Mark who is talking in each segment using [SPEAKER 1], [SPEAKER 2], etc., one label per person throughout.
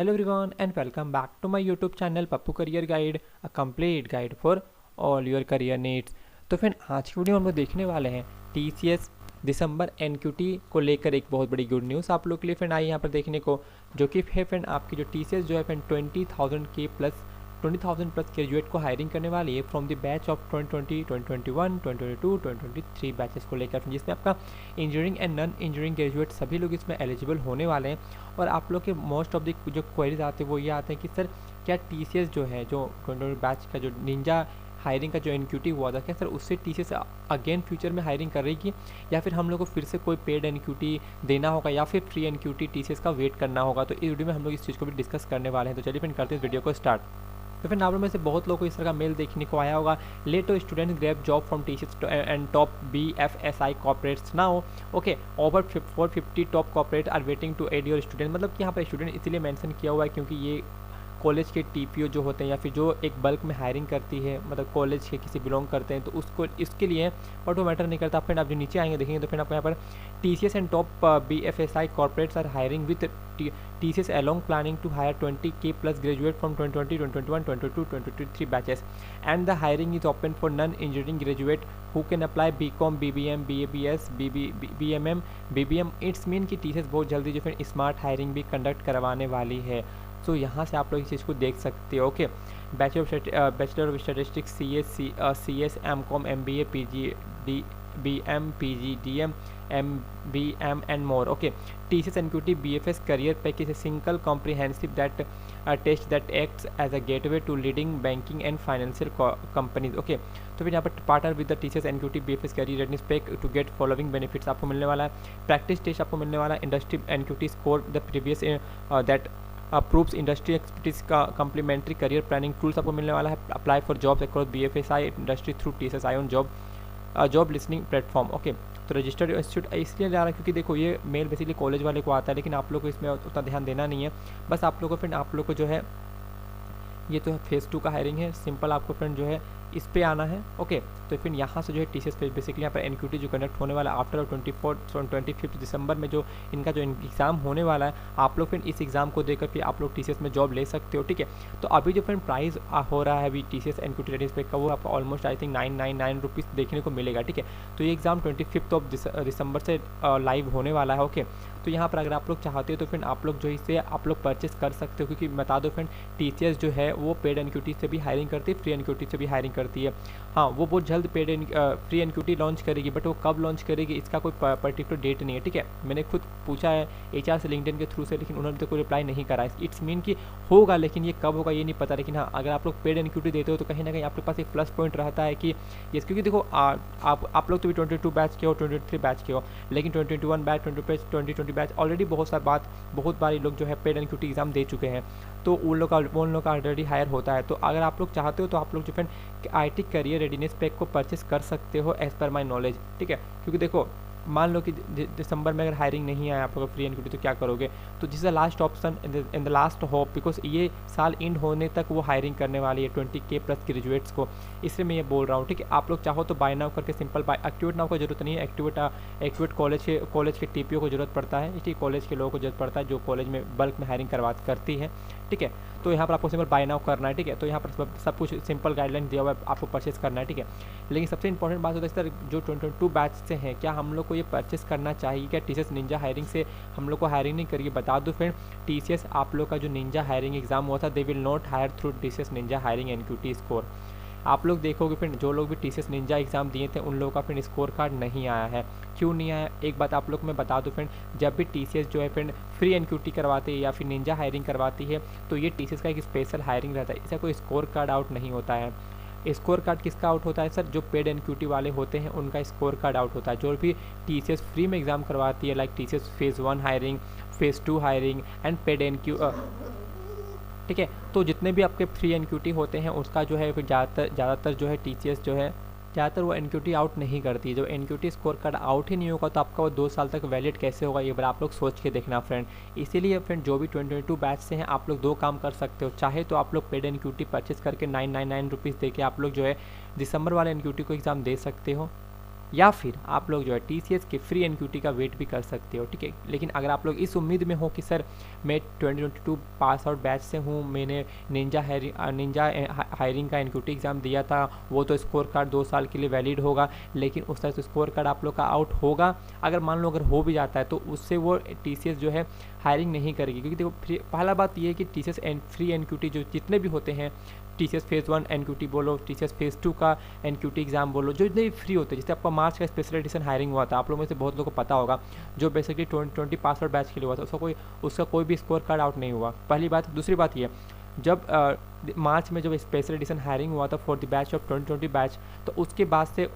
[SPEAKER 1] Hello everyone and welcome back to my YouTube channel Pappu career guide, a complete guide for all your career needs. तो friend आज की video हम लोग देखने वाले हैं TCS दिसंबर NQT को लेकर एक बहुत बड़ी गुड न्यूज़ आप लोग के लिए फ्रेंड आई यहाँ पर देखने को, जो कि है फ्रेंड आपकी जो TCS जो है फ्रेंड 20,000 प्लस ग्रेजुएट को हायरिंग करने वाली है from the batch of 2020, 2021, 2022, 2023 batches को लेकर, जिसमें आपका engineering and non engineering graduate सभी लोग इसमें एलिजिबल होने वाले हैं। और आप लोग के मोस्ट ऑफ द जो क्वेरीज आते हैं वो ये आते हैं कि सर क्या TCS जो है जो 2020 बैच का जो निंजा हायरिंग का जो NQT हुआ था, क्या सर उससे TCS अगेन फ्यूचर में हायरिंग करेगी या फिर हम लोग को फिर से कोई पेड NQT देना होगा या फिर फ्री NQT TCS का वेट करना होगा। तो इस वीडियो में हम लोग इस चीज़ को भी डिस्कस करने वाले हैं। तो चलिए फिर करते हैं इस वीडियो को स्टार्ट। तो फिर आप लोग में से बहुत लोगों को इस तरह का मेल देखने को आया होगा, let student grab job from TCS and top BFSI corporates now. Okay, over 450 top corporate are waiting to add your student. मतलब कि यहाँ पर स्टूडेंट इसलिए मेंशन किया हुआ है क्योंकि ये कॉलेज के TPO जो होते हैं या फिर जो एक बल्क में हायरिंग करती है, मतलब कॉलेज के किसी बिलोंग करते हैं, तो उसको इसके लिए बट वो मैटर नहीं करता। फिर आप जो नीचे आएंगे देखेंगे तो फिर आपको यहाँ पर TCS and top BFSI corporates are hiring with TCS along planning to hire 20K plus graduate from 2020, 2021, 2022, 2023 batches, and the hiring is open for non-engineering graduate who can apply BCom, BBM, BABS, BMM, BBM। It's mean कि TCS बहुत जल्दी जो फिर smart hiring भी conduct करवाने वाली है। सो यहाँ से आप लोग इस चीज़ को देख सकते हो। Okay, bachelor of statistics CS MCom MBA PG BM PG DM MBM and more. Okay, TCS NQT BFS career package is a single comprehensive that test that acts as a gateway to leading banking and financial companies. Okay, तो फिर यहाँ पर partner with the TCS NQT BFS career readiness pack to get following benefits आपको मिलने वाला है। Practice test आपको मिलने वाला है, industry NQT score the previous that approves industry expertise का कम्प्लीमेंट्री करियर प्लानिंग टूल्स आपको मिलने वाला है। Apply for jobs across BFSI industry through TCS ION job listening platform. Okay, तो रजिस्टर्ड इंस्टीट्यूट इसलिए जा रहा है क्योंकि देखो ये मेल बेसिकली कॉलेज वाले को आता है, लेकिन आप लोग को इसमें उतना ध्यान देना नहीं है। बस आप लोग को फ्रेंड आप लोग को जो है ये तो फेज़ 2 का हायरिंग है, सिंपल आपको फ्रेंड जो है इस पे आना है। ओके, तो फिर यहाँ से जो है TCS पे बेसिकली यहाँ पर NQT जो कंडक्ट होने वाला है आफ्टर 25 दिसंबर में जो इनका जो एग्ज़ाम होने वाला है, आप लोग फिर इस एग्ज़ाम को देकर फिर आप लोग TCS में जॉब ले सकते हो। ठीक है, तो अभी जो फ्रेंड प्राइस हो रहा है अभी TCS NQT रेडिस पे का, वो आपको ऑलमोस्ट आई थिंक 999 रुपीज़ देखने को मिलेगा। ठीक है, तो ये एग्ज़ाम 25 दिसंबर से लाइव होने वाला है। ओके, तो यहाँ पर अगर आप लोग चाहते हो तो फिर आप लोग जो इसे आप लोग परचेस कर सकते हो, क्योंकि बता दो फ्रेंड TCS जो है वो पेड NQT से भी हायरिंग करती है, फ्री NQT से भी हायरिंग करती है। हाँ, वो बहुत जल्द पेड फ्री NQT लॉन्च करेगी, बट वो कब लॉन्च करेगी इसका कोई पर्टिकुलर डेट नहीं है। ठीक है, मैंने खुद पूछा है HR से लिंक्डइन के थ्रू से, लेकिन उन्होंने तो कोई रिप्लाई नहीं करा है। इट्स मीन कि होगा, लेकिन ये कब होगा ये नहीं पता। लेकिन हाँ, अगर आप लोग पेड NQT देते हो तो कहीं ना कहीं आपके पास एक प्लस पॉइंट रहता है कि ये, क्योंकि देखो आप लोग तो भी 22 बैच के हो, 23 बैच के हो, लेकिन 2021 बैच, 2020 बैच ऑलरेडी बहुत बार लोग जो है पेड NQT एग्जाम दे चुके हैं, तो उन लोग का ऑलरेडी हायर होता है। तो अगर आप लोग चाहते हो तो आप लोग जो friend IT career readiness pack को परचेस कर सकते हो एज पर माई नॉलेज। ठीक है, क्योंकि देखो मान लो कि दिसंबर में अगर हायरिंग नहीं आया आप लोग फ्री NQT तो क्या करोगे, तो this is the last option in the last hope, because ये साल एंड होने तक वो हायरिंग करने वाली है 20K प्लस ग्रेजुएट्स को, इसलिए मैं ये बोल रहा हूँ। ठीक है, आप लोग चाहो तो बाय नाउ करके सिंपल बाय, एक्टिवेट नाउ को जरूरत नहीं है, एक्टिवेट कॉलेज के TPO को जरूरत पड़ता है, इसलिए कॉलेज के लोगों को जरूरत पड़ता है जो कॉलेज में बल्क में हायरिंग करती है। ठीक है, तो यहाँ पर आपको सिंपल बाय नाउ करना है। ठीक है, तो यहाँ पर सब कुछ सिंपल गाइडलाइन दिया हुआ है, आपको परचेस करना है। ठीक है, लेकिन सबसे इंपॉर्टेंट बात होता है सर जो 2022 बैच से हैं, क्या हम लोग को ये परचेस करना चाहिए? क्या TCS निंजा हायरिंग से हम लोग को हायरिंग नहीं करिए? बता दो फ्रेंड, TCS आप लोग का जो निंजा हायरिंग एग्जाम हुआ था, they will not hire through TCS ninja hiring NQT score. आप लोग देखोगे फिर जो लोग भी TCS निंजा एग्ज़ाम दिए थे उन लोगों का फिर स्कोर कार्ड नहीं आया है। क्यों नहीं आया? एक बात आप लोग मैं बता दूं फ्रेंड, जब भी TCS जो है फ्रेंड फ्री NQT करवाती है या फिर निंजा हायरिंग करवाती है, तो ये TCS का एक स्पेशल हायरिंग रहता है, इसका कोई स्कोर कार्ड आउट नहीं होता है। स्कोर कार्ड किसका आउट होता है सर? जो पेड NQT वाले होते हैं उनका स्कोर कार्ड आउट होता है। जो भी TCS फ्री में एग्ज़ाम करवाती है, like TCS phase 1 hiring, phase 2 hiring and paid NQ। ठीक है, तो जितने भी आपके फ्री NQT होते हैं उसका जो है फिर ज़्यादातर जो है TCS जो है ज़्यादातर वो NQT आउट नहीं करती। जो NQT स्कोर कार्ड आउट ही नहीं होगा तो आपका वो 2 साल तक वैलिड कैसे होगा, ये बार आप लोग सोच के देखना फ्रेंड। इसीलिए फ्रेंड जो भी 2022 बैच से हैं आप लोग 2 काम कर सकते हो, चाहे तो आप लोग पेड NQT परचेस करके 999 रुपीज़ दे के आप लोग जो है दिसंबर वाले NQT को एग्ज़ाम दे सकते हो। या फिर आप लोग जो है TCS के फ्री NQT का वेट भी कर सकते हो, ठीक है। लेकिन अगर आप लोग इस उम्मीद में हो कि सर मैं 2022 पास आउट बैच से हूँ, मैंने निंजा हायरिंग का NQT एग्ज़ाम दिया था, वो तो स्कोर कार्ड 2 साल के लिए वैलिड होगा, लेकिन उस तरह से स्कोर कार्ड आप लोग का आउट होगा, अगर मान लो अगर हो भी जाता है तो उससे वो TCS जो है हायरिंग नहीं करेगी। क्योंकि देखो पहला बात ये है कि TCS फ्री NQT जो जितने भी होते हैं, TCS फेज़ 1 NQT बोलो, TCS फेज़ 2 का NQT एग्जाम बोलो, जो इतने फ्री होते हैं। जैसे आपका मार्च का स्पेशल एडिशन हायरिंग हुआ था, आप लोगों में से बहुत लोगों को पता होगा, जो बेसिकली 2020 पास आउट बैच के लिए हुआ था, उसका कोई भी स्कोर कार्ड आउट नहीं हुआ, पहली बात। दूसरी बात ये, जब मार्च में जब स्पेशल एडिशन हायरिंग हुआ था for the batch of 2020 batch, तो उसके बाद से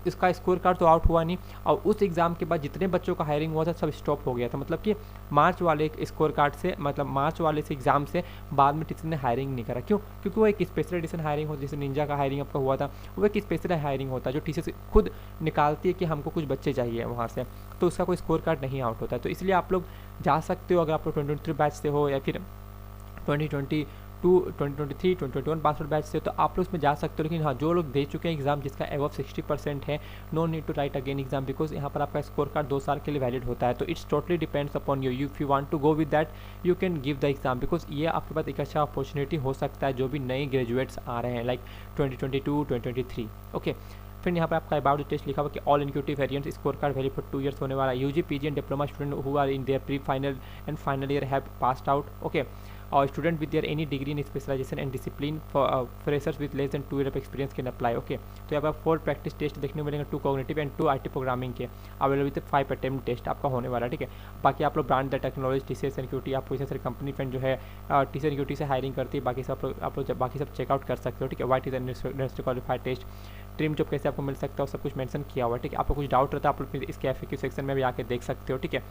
[SPEAKER 1] इसका स्कोर कार्ड तो आउट हुआ नहीं, और उस एग्ज़ाम के बाद जितने बच्चों का हायरिंग हुआ था सब स्टॉप हो गया था। मतलब कि मार्च वाले स्कोर कार्ड से, मतलब मार्च वाले से एग्ज़ाम से बाद में टीचर ने हायरिंग नहीं करा। क्यों? क्योंकि वो एक स्पेशल एडिशन हायरिंग होती है, जैसे निंजा का हायरिंग आपका हुआ था, वो एक स्पेशल हायरिंग होता है जो टीचर खुद निकालती है कि हमको कुछ बच्चे चाहिए वहाँ से, तो उसका कोई स्कोर कार्ड नहीं आउट होता है। तो इसलिए आप लोग जा सकते हो, अगर आप लोग 2023 बैच से हो या फिर 2022, 2023, 2021 पास आउट बैच से, तो आप लोग उसमें जा सकते हो। लेकिन हाँ, जो लोग दे चुके हैं एग्जाम जिसका एबव 60% है, no need to write again exam, because यहाँ पर आपका स्कोर कार्ड 2 साल के लिए वैलिड होता है। तो it's totally depends upon you, if you want to go with that you can give the exam, because ये आपके पास एक अच्छा अपॉर्चुनिटी हो सकता है जो भी नए ग्रेजुएट्स आ रहे हैं, लाइक 2022, 2023। ओके, फिर यहाँ पर आपका अबाउट द टेस्ट लिखा हुआ कि all inclusive variants score card valid for 2 years होने वाला है। UG, PG and diploma student who are in their pre final and final year have passed out, okay, और student with their any degree in specialisation and discipline for freshers with less than 2 year of experience can apply, okay. तो यहाँ पर 4 practice test देखने को मिलेंगे, 2 cognitive and 2 IT programming के, available with 5 attempt test आपका होने वाला है, ठीक है। बाकी आप लोग ब्रांड टेक्नोलॉजी, TCS NQT, आपको इसे कंपनी फ्रेंड जो है TCS NQT से हायरिंग करती है, बाकी सब आप लोग बाकी सब चेकआउट कर सकते हो, ठीक है। What is industry qualified test, dream job कैसे आपको मिल सकता है, सब कुछ मेंशन किया हुआ है, ठीक है। आपको कुछ डाउट रहता है आप लोग इसके FAQ सेक्शन में भी आके देख सकते हो, ठीक है।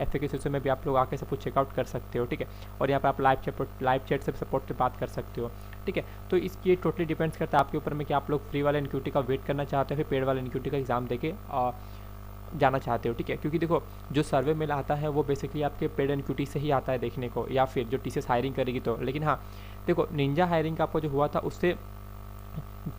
[SPEAKER 1] FAQ सेक्शन में भी आप लोग आके सब कुछ चेकआउट कर सकते हो, ठीक है। और यहाँ पर आप लाइव चैट से सपोर्ट से बात कर सकते हो, ठीक है। तो इसकी टोटली डिपेंड्स करता है आपके ऊपर में कि आप लोग फ्री वाले NQT का वेट करना चाहते हो, फिर पेड वाले NQT का एग्जाम देके जाना चाहते हो, ठीक है। क्योंकि देखो जो सर्वे में आता है वो बेसिकली आपके पेड NQT से ही आता है देखने को, या फिर जो TCS हायरिंग करेगी तो। लेकिन हाँ देखो, निंजा हायरिंग का आपको जो हुआ था उससे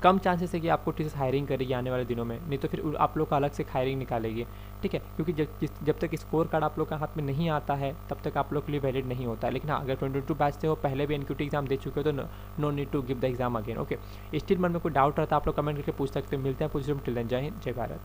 [SPEAKER 1] कम चांसेस है कि आपको TCS हायरिंग करेगी आने वाले दिनों में, नहीं तो फिर आप लोग का अलग से हायरिंग निकालेगी, ठीक है। क्योंकि जब तक स्कोर कार्ड आप लोग का हाथ में नहीं आता है तब तक आप लोग के लिए वैलिड नहीं होता है। लेकिन हाँ, अगर 22 बैच से हो, पहले भी NQT एग्जाम दे चुके हो, तो no need to give the exam again, okay. Still मन में कोई डाउट रहता है आप लोग कमेंट करके पूछ सकते हो। मिलते हैं पूछ टिल देन, जय हिंद, जय भारत।